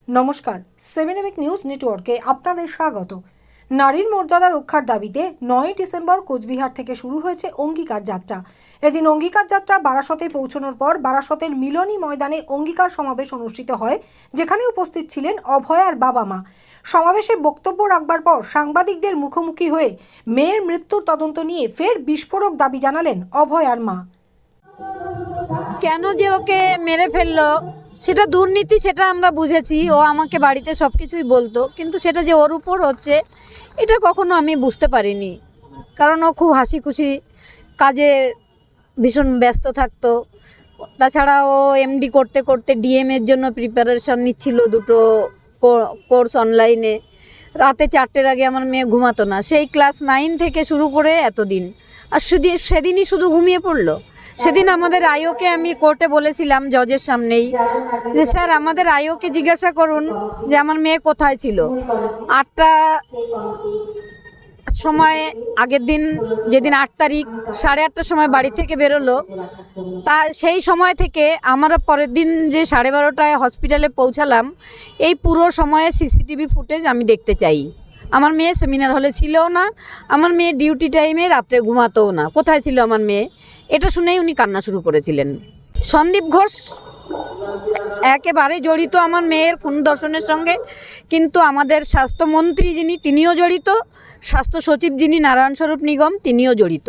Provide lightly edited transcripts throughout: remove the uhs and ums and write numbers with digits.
নমস্কার, 7 নিউজ নেটওয়ার্কে আপনাদের স্বাগত। নারীর মর্যাদা রক্ষার দাবিতে 9 ডিসেম্বর কোচবিহার থেকে শুরু হয়েছে অঙ্গীকার যাত্রা। এদিন অঙ্গীকার যাত্রা বারাসতে পৌঁছানোর পর বারাসতের মিলনী ময়দানে অঙ্গীকার সমাবেশ অনুষ্ঠিত হয়, যেখানে উপস্থিত ছিলেন অভয়ার বাবা মা। সমাবেশে বক্তব্য রাখবার পর সাংবাদিকদের মুখোমুখি হয়ে মেয়ের মৃত্যুর তদন্ত নিয়ে ফের বিস্ফোরক দাবি জানালেন অভয়ার মা। কেন যে ওকে মেরে ফেললো সেটা দুর্নীতি, সেটা আমরা বুঝেছি। ও আমাকে বাড়িতে সব কিছুই বলতো, কিন্তু সেটা যে ওর উপর হচ্ছে এটা কখনো আমি বুঝতে পারিনি। কারণ ও খুব হাসি খুশি কাজে ভীষণ ব্যস্ত থাকতো। তাছাড়া ও এমডি করতে করতে ডিএমের জন্য প্রিপারেশন নিচ্ছিল, দুটো কোর্স অনলাইনে। রাতে 4টের আগে আমার মেয়ে ঘুমাতো না, সেই ক্লাস 9 থেকে শুরু করে এতদিন। আর সেদিনই শুধু ঘুমিয়ে পড়লো। সেদিন আমাদের আইওকে আমি কোর্টে বলেছিলাম জজের সামনেই যে স্যার, আমাদের আইওকে জিজ্ঞাসা করুন যে আমার মেয়ে কোথায় ছিল। 8টা সময় আগের দিন, যেদিন 8 তারিখ 8:30টার সময় বাড়ি থেকে বেরোলো, তা সেই সময় থেকে আমরা পরের দিন যে 12:30টায় হসপিটালে পৌঁছালাম, এই পুরো সময়ে সিসিটিভি ফুটেজ আমি দেখতে চাই। আমার মেয়ে সেমিনার হলে ছিলও না, আমার মেয়ে ডিউটি টাইমে রাত্রে ঘুমাতোও না। কোথায় ছিল আমার মেয়ে? এটা শুনেই উনি কান্না শুরু করেছিলেন। সন্দীপ ঘোষ একেবারে জড়িত আমার মেয়ের খুন ধর্ষণের সঙ্গে, কিন্তু আমাদের স্বাস্থ্যমন্ত্রী যিনি, তিনিও জড়িত। স্বাস্থ্য সচিব যিনি, নারায়ণ স্বরূপ নিগম, তিনিও জড়িত।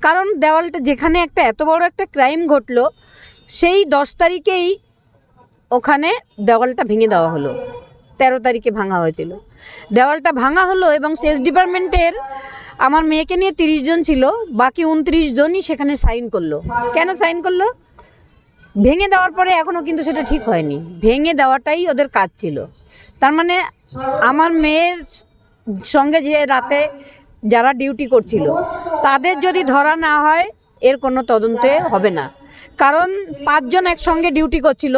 কারণ দেওয়ালটা যেখানে একটা এত বড় একটা ক্রাইম ঘটলো, সেই 10 তারিখেই ওখানে দেওয়ালটা ভেঙে দেওয়া হলো। 13 তারিখে ভাঙা হয়েছিল, দেওয়ালটা ভাঙা হলো। এবং সেচ ডিপার্টমেন্টের আমার মেয়েকে নিয়ে 30 জন ছিল, বাকি 29 জনই সেখানে সাইন করলো। কেন সাইন করলো? ভেঙে দেওয়ার পরে এখনও কিন্তু সেটা ঠিক হয়নি। ভেঙে দেওয়াটাই ওদের কাজ ছিল। তার মানে আমার মেয়ের সঙ্গে যে রাতে যারা ডিউটি করছিল তাদের যদি ধরা না হয়, এর কোনো তদন্তে হবে না। কারণ 5 জন একসঙ্গে ডিউটি করছিল,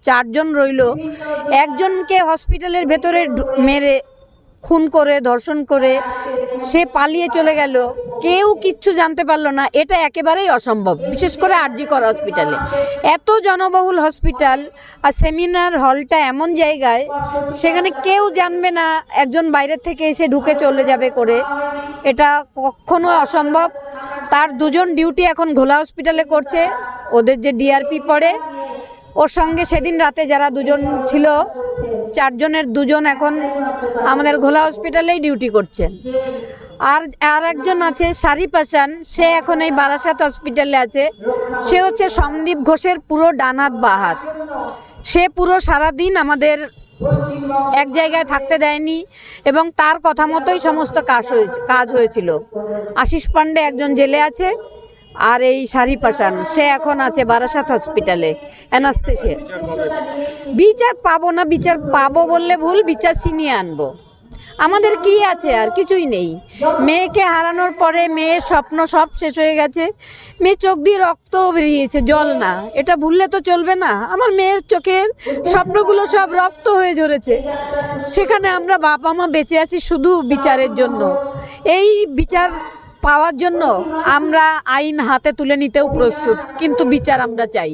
4 জন রইল। একজনকে হসপিটালের ভেতরে মেরে খুন করে, ধর্ষণ করে সে পালিয়ে চলে গেল, কেউ কিচ্ছু জানতে পারলো না। এটা একেবারেই অসম্ভব, বিশেষ করে আরজি কর হসপিটালে। এত জনবহুল হসপিটাল, আর সেমিনার হলটা এমন জায়গায়, সেখানে কেউ জানবে না, একজন বাইরের থেকে এসে ঢুকে চলে যাবে করে। এটা কখনো অসম্ভব। তার 2 জন ডিউটি এখন ঘোলা হসপিটালে করছে, ওদের যে ডিআরপি পড়ে ওর সঙ্গে। সেদিন রাতে যারা 2 জন ছিল, 4 জনের 2 জন এখন আমাদের ঘোলা হসপিটালেই ডিউটি করছে। আর একজন আছে শারিফ হাসান, সে এখন এই বারাসাত হসপিটালে আছে। সে হচ্ছে সন্দীপ ঘোষের পুরো ডানাত বাহাত। সে পুরো সারাদিন আমাদের এক জায়গায় থাকতে দেয়নি, এবং তার কথা মতোই সমস্ত কাজ হয়েছিল। আশিস পান্ডে একজন জেলে আছে, আর এই শারিফ হাসান সে এখন আছে বারাসাত হসপিটালে অ্যানাস্থেসিয়া। বিচার পাবো না, বিচার পাবো বললে ভুল, বিচার ছিনিয়ে আনবো। আমাদের কি আছে? আর কিছুই নেই। মেয়েকে হারানোর পরে মেয়ের স্বপ্ন সব শেষ হয়ে গেছে। মেয়ে চোখ দিয়ে রক্ত বেরিয়েছে, জল না। এটা ভুললে তো চলবে না। আমার মেয়ের চোখের স্বপ্নগুলো সব রক্ত হয়ে ঝরেছে। সেখানে আমরা বাবা মা বেঁচে আছি শুধু বিচারের জন্য। এই বিচার পাওয়ার জন্য আমরা আইন হাতে তুলে নিতেও প্রস্তুত, কিন্তু বিচার আমরা চাই।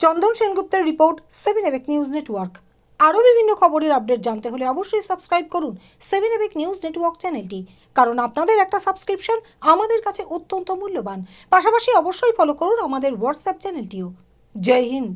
চন্দন সেনগুপ্তের রিপোর্ট, 7 নিউজ নেটওয়ার্ক। আরও বিভিন্ন খবরের আপডেট জানতে হলে অবশ্যই সাবস্ক্রাইব করুন 7 নিউজ নেটওয়ার্ক চ্যানেলটি, কারণ আপনাদের একটা সাবস্ক্রিপশন আমাদের কাছে অত্যন্ত মূল্যবান। পাশাপাশি অবশ্যই ফলো করুন আমাদের হোয়াটসঅ্যাপ চ্যানেলটিও। জয় হিন্দ।